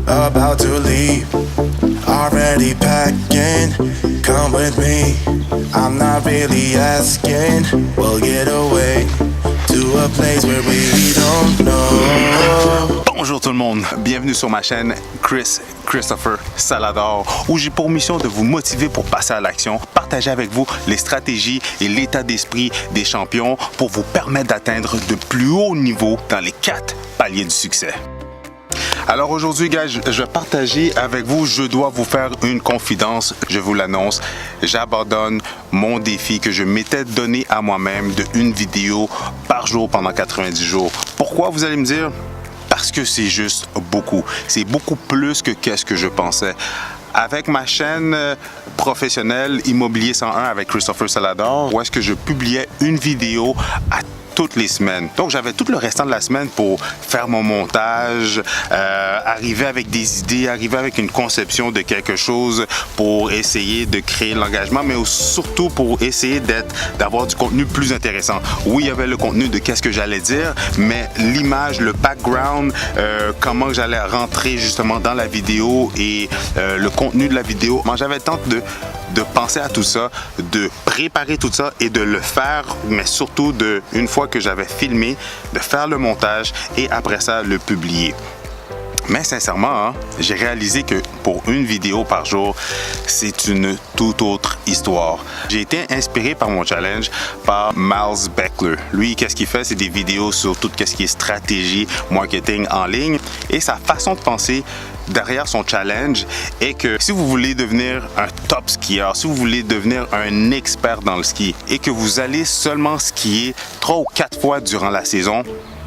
about to leave. Already packing, come with me. I'm not really asking. We'll get away to a place where we don't know. Bonjour tout le monde, bienvenue sur ma chaîne Christopher Salador, où j'ai pour mission de vous motiver pour passer à l'action, partager avec vous les stratégies et l'état d'esprit des champions pour vous permettre d'atteindre de plus hauts niveaux dans les 4 paliers du succès. Alors aujourd'hui, gars, je vais partager avec vous, je dois vous faire une confidence, je vous l'annonce, j'abandonne mon défi que je m'étais donné à moi-même de une vidéo par jour pendant 90 jours. Pourquoi, vous allez me dire? Parce que c'est juste beaucoup. C'est beaucoup plus que qu'est-ce que je pensais. Avec ma chaîne professionnelle Immobilier 101 avec Christopher Salador, où est-ce que je publiais une vidéo à toutes les semaines. Donc j'avais tout le restant de la semaine pour faire mon montage, arriver avec des idées, arriver avec une conception de quelque chose pour essayer de créer l'engagement, mais surtout pour essayer d'avoir du contenu plus intéressant. Oui, il y avait le contenu de qu'est-ce que j'allais dire, mais l'image, le background, comment j'allais rentrer justement dans la vidéo et le contenu de la vidéo. Moi, j'avais le temps de penser à tout ça, de préparer tout ça et de le faire, mais surtout une fois que j'avais filmé, de faire le montage et après ça, le publier. Mais sincèrement, j'ai réalisé que pour une vidéo par jour, c'est une toute autre histoire. J'ai été inspiré par mon challenge par Miles Beckler. Lui, qu'est-ce qu'il fait? C'est des vidéos sur tout ce qui est stratégie, marketing en ligne. Et sa façon de penser derrière son challenge est que si vous voulez devenir un top skieur, si vous voulez devenir un expert dans le ski et que vous allez seulement skier 3 ou 4 fois durant la saison,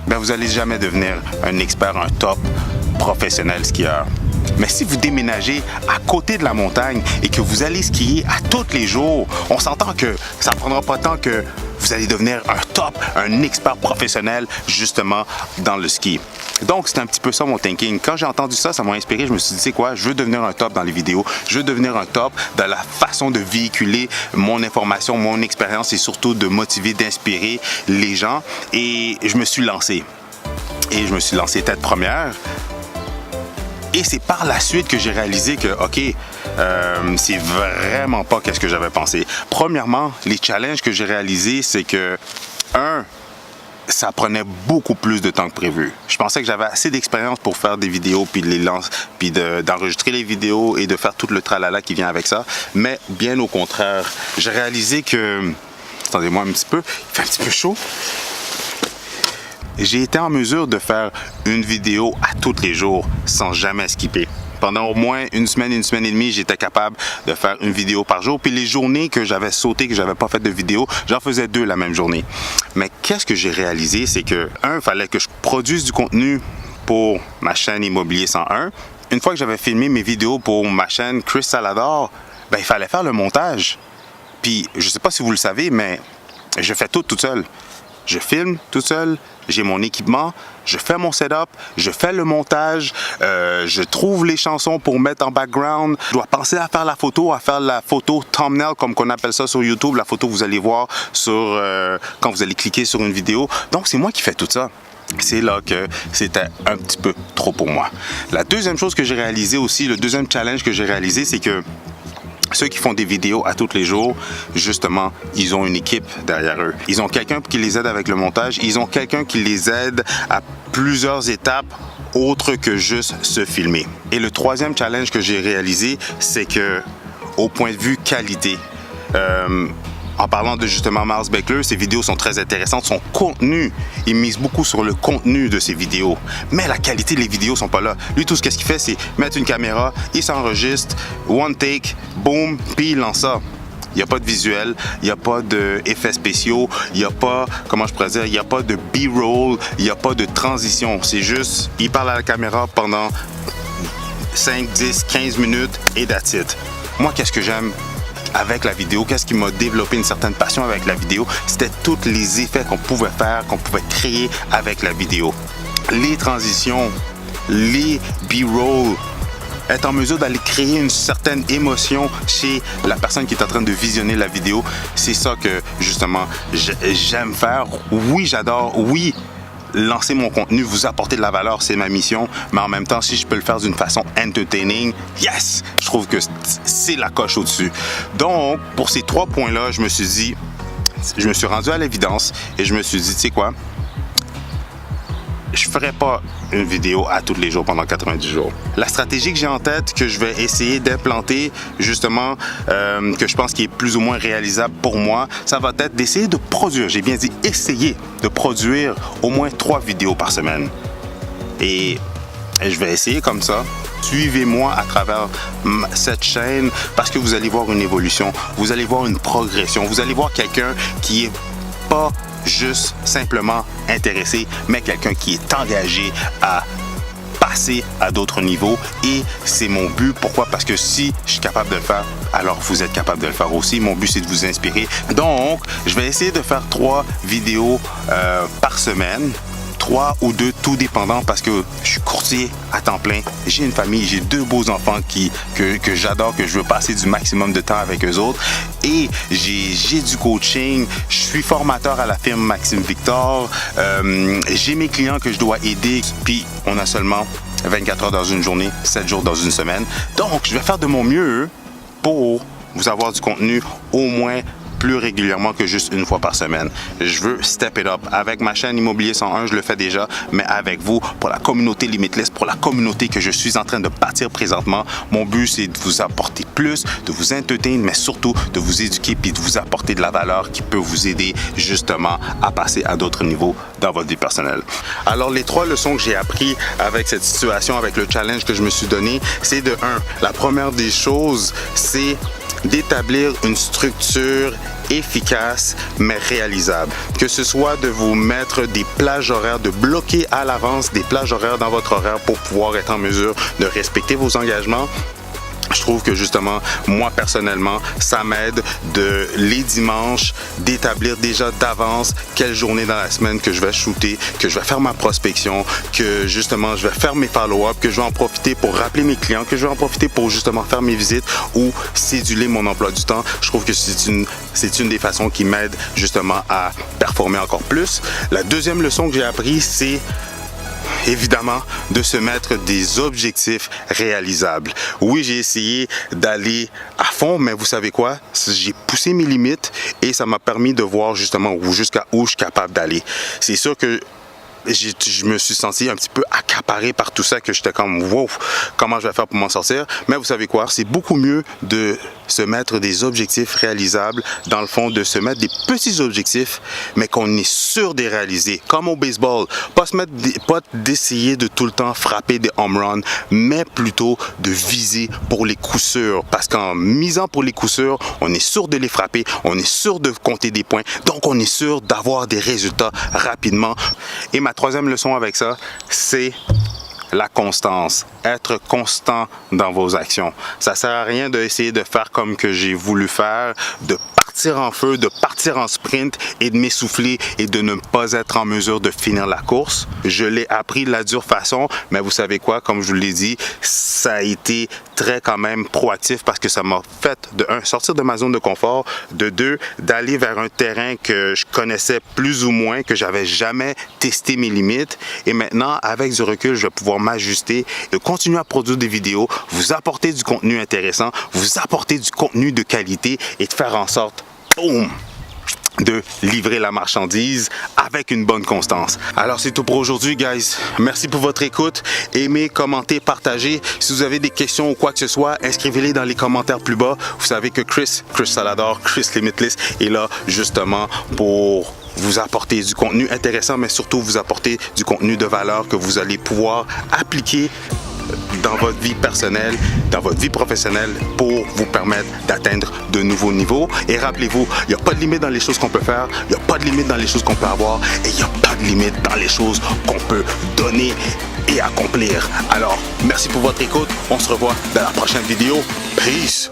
ben vous n'allez jamais devenir un expert, un top professionnel skieur. Mais si vous déménagez à côté de la montagne et que vous allez skier à tous les jours, on s'entend que ça ne prendra pas tant que vous allez devenir un top, un expert professionnel justement dans le ski. Donc, c'est un petit peu ça mon thinking. Quand j'ai entendu ça, ça m'a inspiré. Je me suis dit, c'est quoi? Je veux devenir un top dans les vidéos. Je veux devenir un top dans la façon de véhiculer mon information, mon expérience et surtout de motiver, d'inspirer les gens. Et je me suis lancé. Et je me suis lancé tête première. Et c'est par la suite que j'ai réalisé que, OK, c'est vraiment pas qu'est-ce que j'avais pensé. Premièrement, les challenges que j'ai réalisés, c'est que, ça prenait beaucoup plus de temps que prévu. Je pensais que j'avais assez d'expérience pour faire des vidéos, puis de les lancer, puis d'enregistrer les vidéos et de faire tout le tralala qui vient avec ça. Mais bien au contraire, j'ai réalisé que... Attendez-moi un petit peu, il fait un petit peu chaud. J'ai été en mesure de faire une vidéo à tous les jours sans jamais skipper. Pendant au moins une semaine et demie, j'étais capable de faire une vidéo par jour. Puis les journées que j'avais sauté, que j'avais pas fait de vidéo, j'en faisais 2 la même journée. Mais qu'est-ce que j'ai réalisé, c'est que, il fallait que je produise du contenu pour ma chaîne Immobilier 101. Une fois que j'avais filmé mes vidéos pour ma chaîne Chris Salador, ben, il fallait faire le montage. Puis, je sais pas si vous le savez, mais je fais tout seul. Je filme tout seul, j'ai mon équipement, je fais mon setup, je fais le montage, je trouve les chansons pour mettre en background. Je dois penser à faire la photo thumbnail comme qu'on appelle ça sur YouTube, la photo que vous allez voir quand vous allez cliquer sur une vidéo. Donc c'est moi qui fais tout ça. C'est là que c'était un petit peu trop pour moi. La deuxième chose que j'ai réalisé aussi, le deuxième challenge que j'ai réalisé, c'est que ceux qui font des vidéos à tous les jours, justement, ils ont une équipe derrière eux. Ils ont quelqu'un qui les aide avec le montage. Ils ont quelqu'un qui les aide à plusieurs étapes autres que juste se filmer. Et le troisième challenge que j'ai réalisé, c'est que, au point de vue qualité, en parlant de justement Miles Beckler, ses vidéos sont très intéressantes. Son contenu, il mise beaucoup sur le contenu de ses vidéos. Mais la qualité des vidéos sont pas là. Lui, tout ce qu'il fait, c'est mettre une caméra, il s'enregistre, one take, boom, puis il lance ça. Il n'y a pas de visuel, il n'y a pas d'effets spéciaux, il n'y a pas, comment je pourrais dire, il n'y a pas de B-roll, il n'y a pas de transition. C'est juste, il parle à la caméra pendant 5, 10, 15 minutes et that's it. Moi, qu'est-ce que j'aime avec la vidéo, qu'est-ce qui m'a développé une certaine passion avec la vidéo, c'était tous les effets qu'on pouvait faire, qu'on pouvait créer avec la vidéo. Les transitions, les B-roll, être en mesure d'aller créer une certaine émotion chez la personne qui est en train de visionner la vidéo, c'est ça que justement j'aime faire. Oui, j'adore, oui, lancer mon contenu, vous apporter de la valeur, c'est ma mission. Mais en même temps, si je peux le faire d'une façon entertaining, yes! Je trouve que c'est la coche au-dessus. Donc, pour ces 3 points-là, je me suis rendu à l'évidence et je me suis dit, tu sais quoi? Je ferai pas une vidéo à tous les jours pendant 90 jours. La stratégie que j'ai en tête, que je vais essayer d'implanter, justement, que je pense qui est plus ou moins réalisable pour moi, ça va être d'essayer de produire, j'ai bien dit essayer de produire au moins 3 vidéos par semaine. Et je vais essayer comme ça. Suivez-moi à travers cette chaîne parce que vous allez voir une évolution, vous allez voir une progression, vous allez voir quelqu'un qui est pas juste simplement intéressé, mais quelqu'un qui est engagé à passer à d'autres niveaux. Et c'est mon but. Pourquoi? Parce que si je suis capable de le faire, alors vous êtes capable de le faire aussi. Mon but, c'est de vous inspirer. Donc, je vais essayer de faire 3 vidéos par semaine. 3 ou 2, tout dépendant, parce que je suis courtier à temps plein. J'ai une famille, j'ai 2 beaux enfants que j'adore, que je veux passer du maximum de temps avec eux autres. Et j'ai du coaching, je suis formateur à la firme Maxime Victor. J'ai mes clients que je dois aider, puis on a seulement 24 heures dans une journée, 7 jours dans une semaine. Donc, je vais faire de mon mieux pour vous avoir du contenu au moins plus régulièrement que juste une fois par semaine. Je veux step it up. Avec ma chaîne Immobilier 101, je le fais déjà, mais avec vous, pour la communauté Limitless, pour la communauté que je suis en train de bâtir présentement, mon but, c'est de vous apporter plus, de vous entertainer, mais surtout de vous éduquer puis de vous apporter de la valeur qui peut vous aider justement à passer à d'autres niveaux dans votre vie personnelle. Alors, les 3 leçons que j'ai appris avec cette situation, avec le challenge que je me suis donné, c'est de 1. La première des choses, c'est d'établir une structure efficace mais réalisable. Que ce soit de vous mettre des plages horaires, de bloquer à l'avance des plages horaires dans votre horaire pour pouvoir être en mesure de respecter vos engagements. Je trouve que justement, moi personnellement, ça m'aide de les dimanches d'établir déjà d'avance quelle journée dans la semaine que je vais shooter, que je vais faire ma prospection, que justement je vais faire mes follow-up, que je vais en profiter pour rappeler mes clients, que je vais en profiter pour justement faire mes visites ou céduler mon emploi du temps. Je trouve que c'est une des façons qui m'aide justement à performer encore plus. La deuxième leçon que j'ai appris, c'est évidemment de se mettre des objectifs réalisables. Oui, j'ai essayé d'aller à fond, mais vous savez quoi? J'ai poussé mes limites et ça m'a permis de voir justement jusqu'à où je suis capable d'aller. C'est sûr que je me suis senti un petit peu accaparé par tout ça, que j'étais comme wow, comment je vais faire pour m'en sortir? Mais vous savez quoi? C'est beaucoup mieux de se mettre des objectifs réalisables, dans le fond, de se mettre des petits objectifs, mais qu'on est sûr de les réaliser. Comme au baseball, pas d'essayer de tout le temps frapper des home runs, mais plutôt de viser pour les coups sûrs. Parce qu'en misant pour les coups sûrs, on est sûr de les frapper, on est sûr de compter des points, donc on est sûr d'avoir des résultats rapidement. Et ma 3e leçon avec ça, c'est la constance. Être constant dans vos actions. Ça sert à rien d'essayer de faire comme que j'ai voulu faire, de partir en feu, de partir en sprint et de m'essouffler et de ne pas être en mesure de finir la course. Je l'ai appris de la dure façon, mais vous savez quoi, comme je vous l'ai dit, ça a été très quand même proactif parce que ça m'a fait de 1, sortir de ma zone de confort, de 2, d'aller vers un terrain que je connaissais plus ou moins, que j'avais jamais testé mes limites. Et maintenant, avec du recul, je vais pouvoir m'ajuster, de continuer à produire des vidéos, vous apporter du contenu intéressant, vous apporter du contenu de qualité et de faire en sorte, boum, de livrer la marchandise avec une bonne constance. Alors c'est tout pour aujourd'hui, guys. Merci pour votre écoute. Aimez, commentez, partagez. Si vous avez des questions ou quoi que ce soit, inscrivez-les dans les commentaires plus bas. Vous savez que Chris Salador, Chris Limitless est là justement pour vous apporter du contenu intéressant, mais surtout vous apporter du contenu de valeur que vous allez pouvoir appliquer dans votre vie personnelle, dans votre vie professionnelle pour vous permettre d'atteindre de nouveaux niveaux. Et rappelez-vous, il n'y a pas de limite dans les choses qu'on peut faire, il n'y a pas de limite dans les choses qu'on peut avoir et il n'y a pas de limite dans les choses qu'on peut donner et accomplir. Alors, merci pour votre écoute. On se revoit dans la prochaine vidéo. Peace!